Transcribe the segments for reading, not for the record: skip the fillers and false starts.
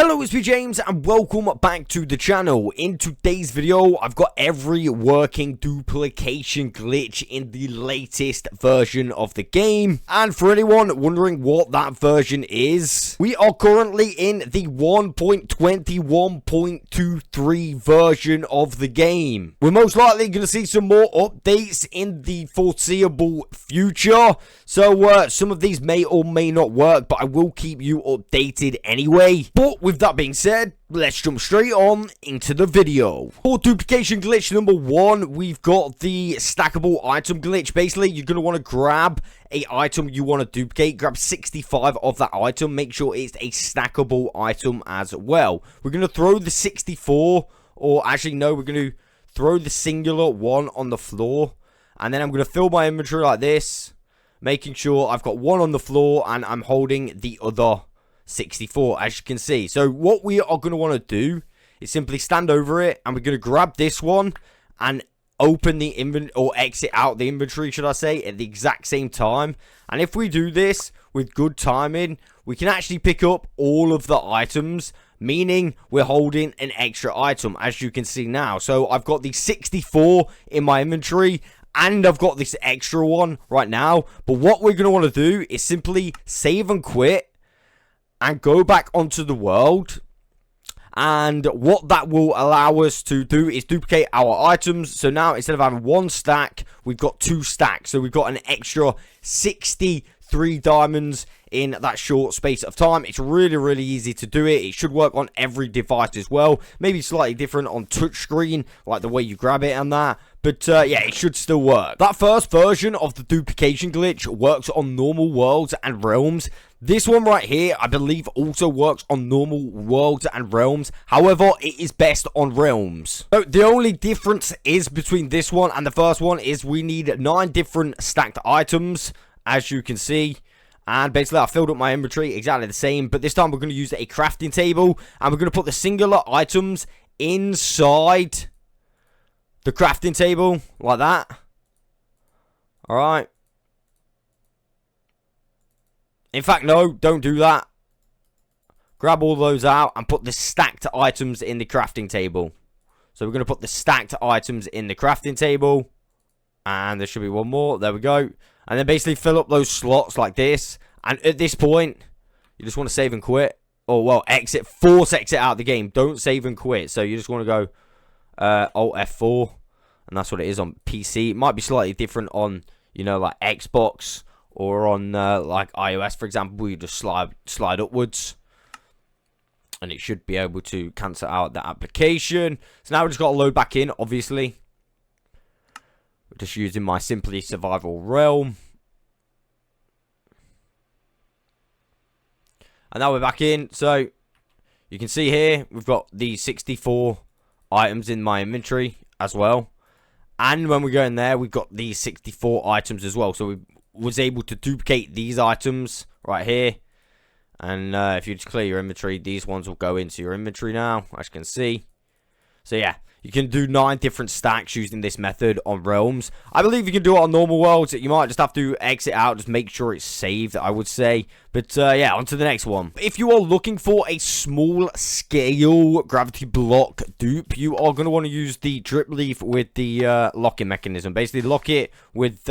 Hello, it's me James and welcome back to the channel. In today's video, I've got every working duplication glitch in the latest version of the game. And for anyone wondering what that version is, we are currently in the 1.21.23 version of the game. We're most likely going to see some more updates in the foreseeable future. So some of these may or may not work, but I will keep you updated anyway. But with that being said, let's jump straight on into the video. For duplication glitch number 1, we've got the stackable item glitch. Basically, you're going to want to grab a item you want to duplicate. Grab 65 of that item. Make sure it's a stackable item as well. We're going to throw the 64, or actually no, we're going to throw the singular one on the floor. And then I'm going to fill my inventory like this, making sure I've got one on the floor and I'm holding the other 64, as you can see. So what we are going to want to do is simply stand over it, and we're going to grab this one and open the inventory, or exit out the inventory, should I say, at the exact same time. And if we do this with good timing, we can actually pick up all of the items, meaning we're holding an extra item, as you can see now. So I've got the 64 in my inventory, and I've got this extra one right now. But what we're going to want to do is simply save and quit and go back onto the world. And what that will allow us to do is duplicate our items. So now, instead of having one stack, we've got 2 stacks. So we've got an extra 63 diamonds in that short space of time. It's really easy to do it. It should work on every device as well. Maybe slightly different on touchscreen, like the way you grab it and that. But yeah, it should still work. That first version of the duplication glitch works on normal worlds and realms. This one right here, I believe, also works on normal worlds and realms. However, it is best on realms. So the only difference is between this one and the first one is we need 9 different stacked items, as you can see. And basically, I filled up my inventory exactly the same. But this time, we're going to use a crafting table. And we're going to put the singular items inside the crafting table, like that. Alright. In fact, no, don't do that. Grab all those out and put the stacked items in the crafting table. So we're going to put the stacked items in the crafting table. And there should be one more. There we go. And then basically fill up those slots like this. And at this point, you just want to save and quit. Or, well, exit. Force exit out of the game. Don't save and quit. So you just want to go Alt F4. And that's what it is on PC. It might be slightly different on, you know, like Xbox. Or on, like, iOS, for example, where you just slide upwards. And it should be able to cancel out the application. So now we just got to load back in, obviously. We're just using my Simply Survival Realm. And now we're back in. So, you can see here, we've got the 64 items in my inventory as well. And when we go in there, we've got these 64 items as well. So we was able to duplicate these items right here. And if you just clear your inventory, these ones will go into your inventory now, as you can see. So yeah, you can do 9 different stacks using this method on realms. I believe you can do it on normal worlds. You might just have to exit out, just make sure it's saved, I would say. But yeah, on to the next one. If you are looking for a small scale gravity block dupe, you are going to want to use the drip leaf with the locking mechanism. Basically lock it with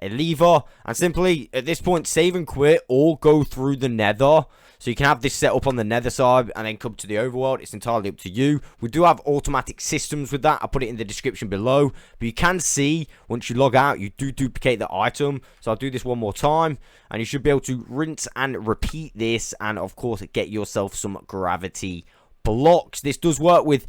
a lever, and simply at this point save and quit or go through the nether. So you can have this set up on the nether side and then come to the overworld. It's entirely up to you. We do have automatic systems with that. I'll put it in the description below. But you can see once you log out, you do duplicate the item. So I'll do this one more time, and you should be able to rinse and repeat this, and of course get yourself some gravity blocks. This does work with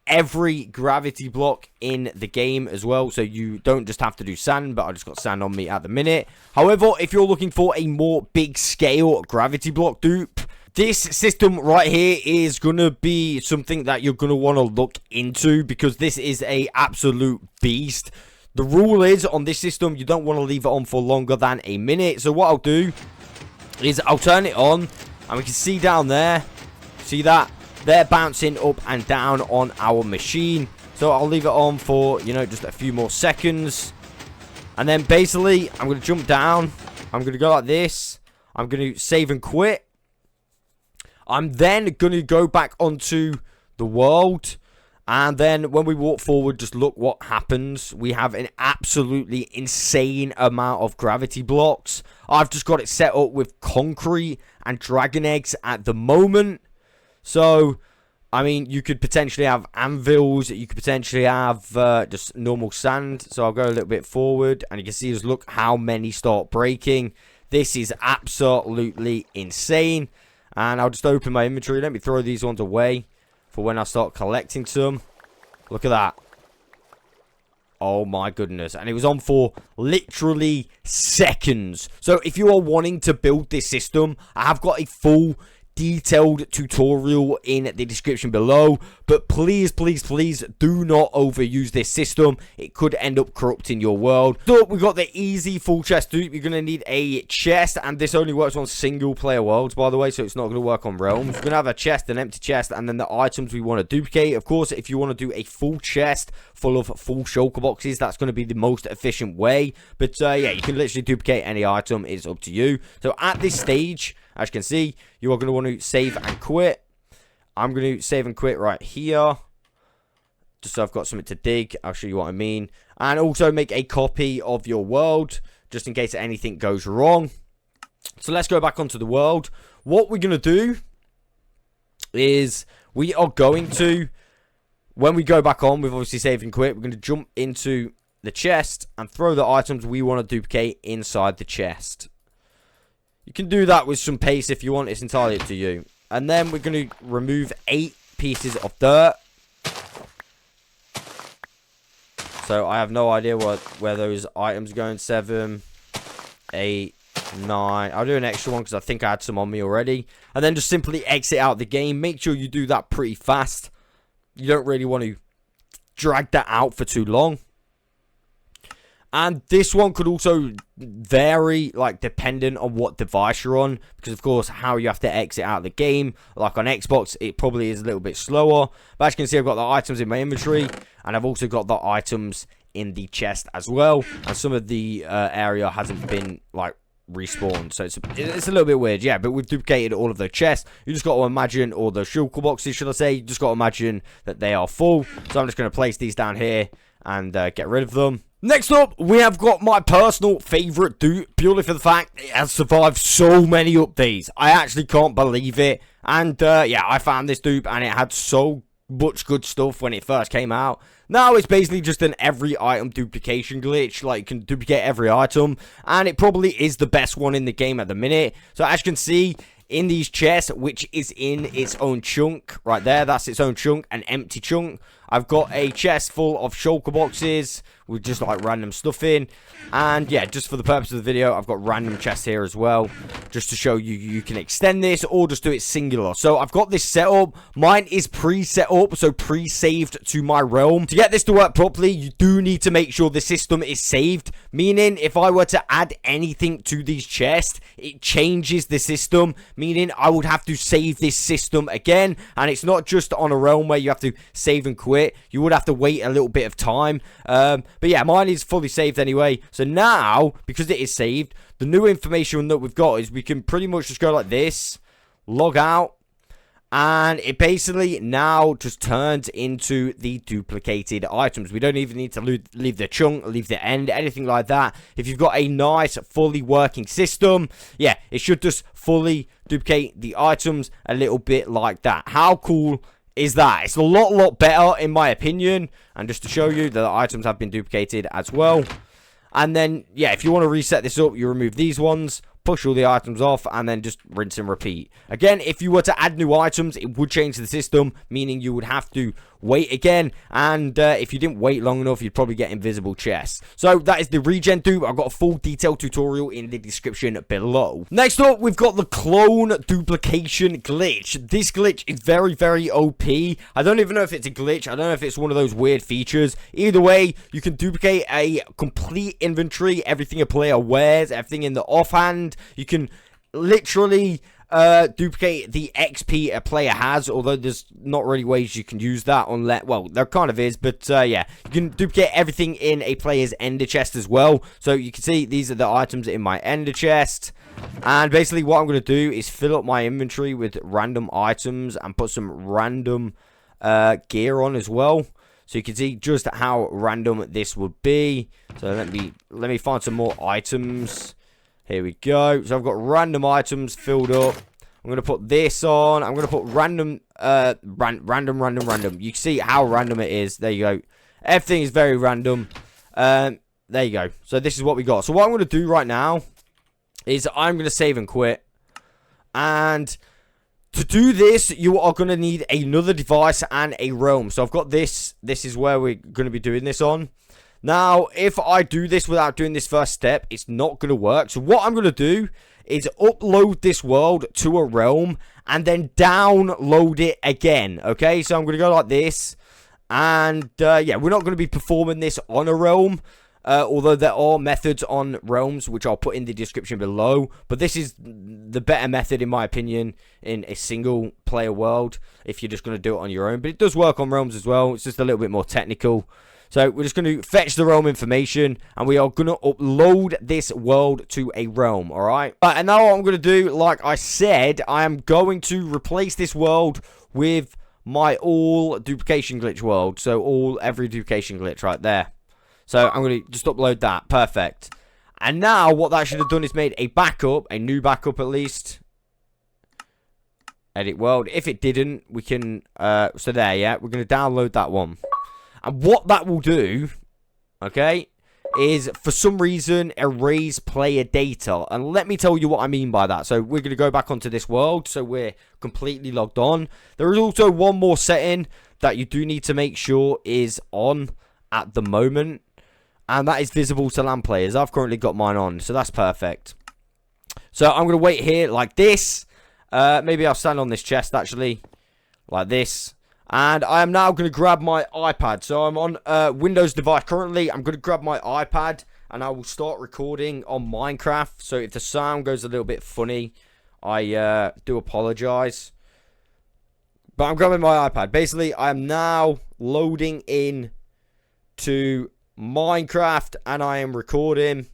every gravity block in the game as well, so you don't just have to do sand, but I just got sand on me at the minute. However, if you're looking for a more big scale gravity block dupe, this system right here is going to be something that you're going to want to look into, because this is a absolute beast. The rule is, on this system, you don't want to leave it on for longer than a minute. So what I'll do is I'll turn it on, and we can see down there, see that? They're bouncing up and down on our machine. So I'll leave it on for, you know, just a few more seconds. And then basically, I'm going to jump down. I'm going to go like this. I'm going to save and quit. I'm then going to go back onto the world. And then when we walk forward, just look what happens. We have an absolutely insane amount of gravity blocks. I've just got it set up with concrete and dragon eggs at the moment. So, I mean, you could potentially have anvils. You could potentially have just normal sand. So I'll go a little bit forward. And you can see, just look how many start breaking. This is absolutely insane. And I'll just open my inventory. Let me throw these ones away for when I start collecting some. Look at that. Oh my goodness. And it was on for literally seconds. So if you are wanting to build this system, I have got a full detailed tutorial in the description below, but please do not overuse this system. It could end up corrupting your world. So we've got the easy full chest dupe. You're going to need a chest, and this only works on single player worlds, by the way, so it's not going to work on realms. We're going to have a chest, an empty chest, and then the items we want to duplicate. Of course, if you want to do a full chest full of full shulker boxes, that's going to be the most efficient way. But yeah, you can literally duplicate any item. It's up to you. So at this stage, as you can see, you are going to want to save and quit. I'm going to save and quit right here, just so I've got something to dig. I'll show you what I mean. And also make a copy of your world, just in case anything goes wrong. So let's go back onto the world. What we're going to do is we are going to, when we go back on, we've obviously saved and quit, we're going to jump into the chest and throw the items we want to duplicate inside the chest. You can do that with some paste if you want. It's entirely up to you. And then we're going to remove 8 pieces of dirt. So I have no idea where those items are going. 7, 8, 9. I'll do an extra one because I think I had some on me already. And then just simply exit out the game. Make sure you do that pretty fast. You don't really want to drag that out for too long. And this one could also vary, like, dependent on what device you're on. Because, of course, how you have to exit out of the game. Like, on Xbox, it probably is a little bit slower. But as you can see, I've got the items in my inventory. And I've also got the items in the chest as well. And some of the area hasn't been, like, respawned. So it's a little bit weird, yeah. But we've duplicated all of the chests. You just got to imagine, or the shulker boxes, should I say. You just got to imagine that they are full. So I'm just going to place these down here and get rid of them. Next up, we have got my personal favourite dupe, purely for the fact it has survived so many updates. I actually can't believe it. And, yeah, I found this dupe, and it had so much good stuff when it first came out. Now it's basically just an every item duplication glitch. Like, you can duplicate every item, and it probably is the best one in the game at the minute. So, as you can see, in these chests, which is in its own chunk, right there, that's its own chunk, an empty chunk. I've got a chest full of shulker boxes with just like random stuff in. And yeah, just for the purpose of the video, I've got random chests here as well, just to show you you can extend this or just do it singular. So I've got this set up. Mine is pre-set up, so pre-saved to my realm. To get this to work properly, you do need to make sure the system is saved, meaning if I were to add anything to these chests, it changes the system, meaning I would have to save this system again. And it's not just on a realm where you have to save and quit. You would have to wait a little bit of time. But yeah, mine is fully saved anyway. So now, because it is saved, the new information that we've got is we can pretty much just go like this, log out, and it basically now just turns into the duplicated items. We don't even need to leave the chunk, leave the end, anything like that. If you've got a nice, fully working system, yeah, it should just fully duplicate the items a little bit like that. How cool is that? It's a lot better in my opinion. And just to show you that the items have been duplicated as well. And then, yeah, if you want to reset this up, you remove these ones, push all the items off, and then just rinse and repeat. Again, if you were to add new items, it would change the system, meaning you would have to wait again. And if you didn't wait long enough, you'd probably get invisible chests. So that is the Regen Dupe. I've got a full detailed tutorial in the description below. Next up, we've got the clone duplication glitch. This glitch is very OP. I don't even know if it's a glitch. I don't know if it's one of those weird features. Either way, you can duplicate a complete inventory, everything a player wears, everything in the offhand. You can literally duplicate the XP a player has, although there's not really ways you can use that unless, well, there kind of is, but yeah, you can duplicate everything in a player's ender chest as well. So you can see these are the items in my ender chest, and basically what I'm going to do is fill up my inventory with random items and put some random gear on as well. So you can see just how random this would be. So let me find some more items. Here we go. So I've got random items filled up. I'm going to put this on. I'm going to put random, random. You can see how random it is. There you go. Everything is very random. There you go. So this is what we got. So what I'm going to do right now is I'm going to save and quit. And to do this, you are going to need another device and a realm. So I've got this. This is where we're going to be doing this on. Now, if I do this without doing this first step, it's not going to work. So what I'm going to do is upload this world to a realm and then download it again. Okay, so I'm going to go like this. And yeah, we're not going to be performing this on a realm. Although there are methods on realms, which I'll put in the description below. But this is the better method, in my opinion, in a single player world, if you're just going to do it on your own. But it does work on realms as well. It's just a little bit more technical. So we're just going to fetch the realm information, and we are going to upload this world to a realm, alright? And now what I'm going to do, like I said, I am going to replace this world with my all duplication glitch world. So every duplication glitch right there. So I'm going to just upload that. Perfect. And now what that should have done is made a backup, a new backup at least. Edit world. If it didn't, we can, so there, yeah, we're going to download that one. And what that will do, okay, is for some reason erase player data. And let me tell you what I mean by that. So we're going to go back onto this world. So we're completely logged on. There is also one more setting that you do need to make sure is on at the moment. And that is visible to LAN players. I've currently got mine on, so that's perfect. So I'm going to wait here like this. Maybe I'll stand on this chest, actually. Like this. And I am now going to grab my iPad. So I'm on a Windows device currently. I'm going to grab my iPad. And I will start recording on Minecraft. So if the sound goes a little bit funny, I do apologize. But I'm grabbing my iPad. Basically, I am now loading in to Minecraft, and I am recording,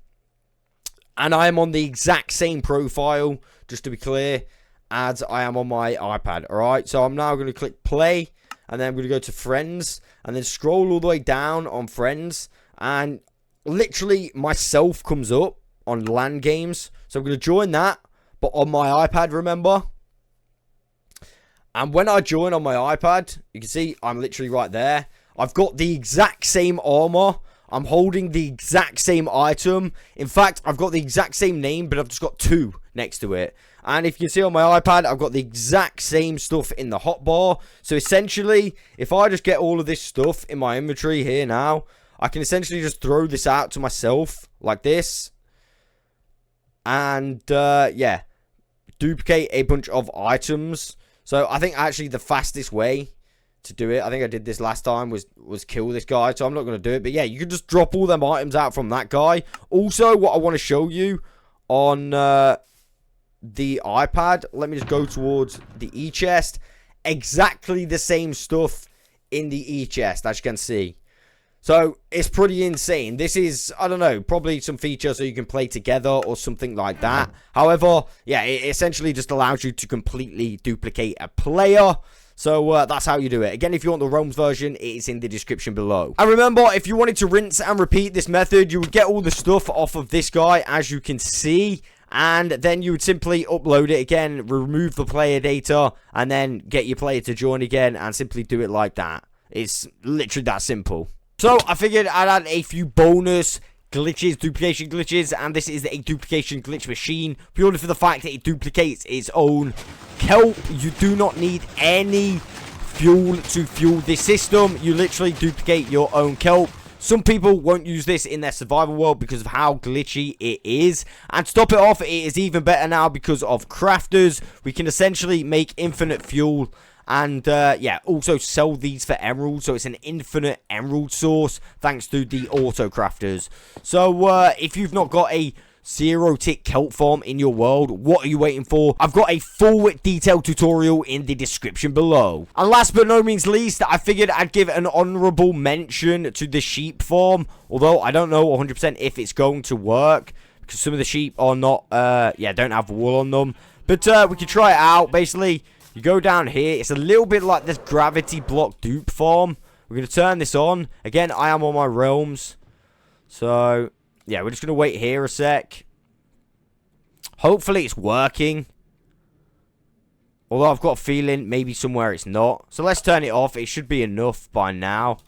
and I am on the exact same profile, just to be clear, as I am on my iPad. Alright, so I'm now going to click play, and then I'm going to go to friends, and then scroll all the way down on friends, and literally myself comes up on LAN games. So I'm going to join that, but on my iPad, remember. And when I join on my iPad, you can see I'm literally right there. I've got the exact same armor. I'm holding the exact same item. In fact, I've got the exact same name, but I've just got 2 next to it. And if you can see on my iPad, I've got the exact same stuff in the hotbar. So essentially, if I just get all of this stuff in my inventory here now, I can essentially just throw this out to myself like this. And yeah, duplicate a bunch of items. So I think actually the fastest way to do it, I think I did this last time, was kill this guy, so I'm not going to do it. But yeah, you can just drop all them items out from that guy. Also, what I want to show you on the iPad, let me just go towards the e-chest. Exactly the same stuff in the e-chest, as you can see. So it's pretty insane. This is, I don't know, probably some feature so you can play together or something like that. However, yeah, it essentially just allows you to completely duplicate a player. So that's how you do it. Again, if you want the realms version, it is in the description below. And remember, if you wanted to rinse and repeat this method, you would get all the stuff off of this guy, as you can see. And then you would simply upload it again, remove the player data, and then get your player to join again, and simply do it like that. It's literally that simple. So I figured I'd add a few bonus glitches, duplication glitches, and this is a duplication glitch machine, purely for the fact that it duplicates its own kelp. You do not need any fuel to fuel this system. You literally duplicate your own kelp. Some people won't use this in their survival world because of how glitchy it is. And to stop it off, it is even better now because of crafters. We can essentially make infinite fuel. And, yeah, also sell these for emeralds. So it's an infinite emerald source thanks to the auto crafters. So, if you've not got a zero tick kelp farm in your world, what are you waiting for? I've got a full detailed tutorial in the description below. And last but no means least, I figured I'd give an honorable mention to the sheep farm, although I don't know 100% if it's going to work, because some of the sheep are not, don't have wool on them. But we can try it out. Basically, you go down here. It's a little bit like this gravity block dupe farm. We're going to turn this on. Again, I am on my realms. So, yeah, we're just going to wait here a sec. Hopefully it's working. Although I've got a feeling maybe somewhere it's not. So let's turn it off. It should be enough by now.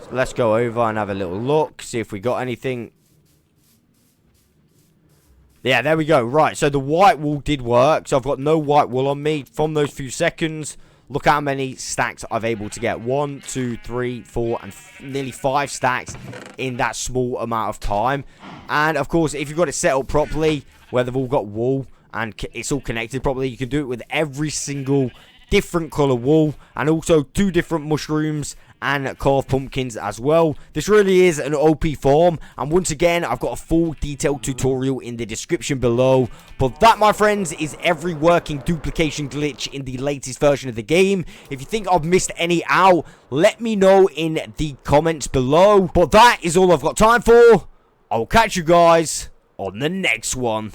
So let's go over and have a little look. See if we got anything. Yeah, there we go. Right, so the white wool did work. So I've got no white wool on me. From those few seconds, look how many stacks I've able to get. 1, 2, 3, 4, and nearly 5 stacks in that small amount of time. And, of course, if you've got it set up properly, where they've all got wool and it's all connected properly, you can do it with every single different colour wool. And also 2 different mushrooms and carved pumpkins as well. This really is an OP farm, and once again I've got a full detailed tutorial in the description below. But that, my friends, is every working duplication glitch in the latest version of the game. If you think I've missed any out, let me know in the comments below. But that is all I've got time for. I'll catch you guys on the next one.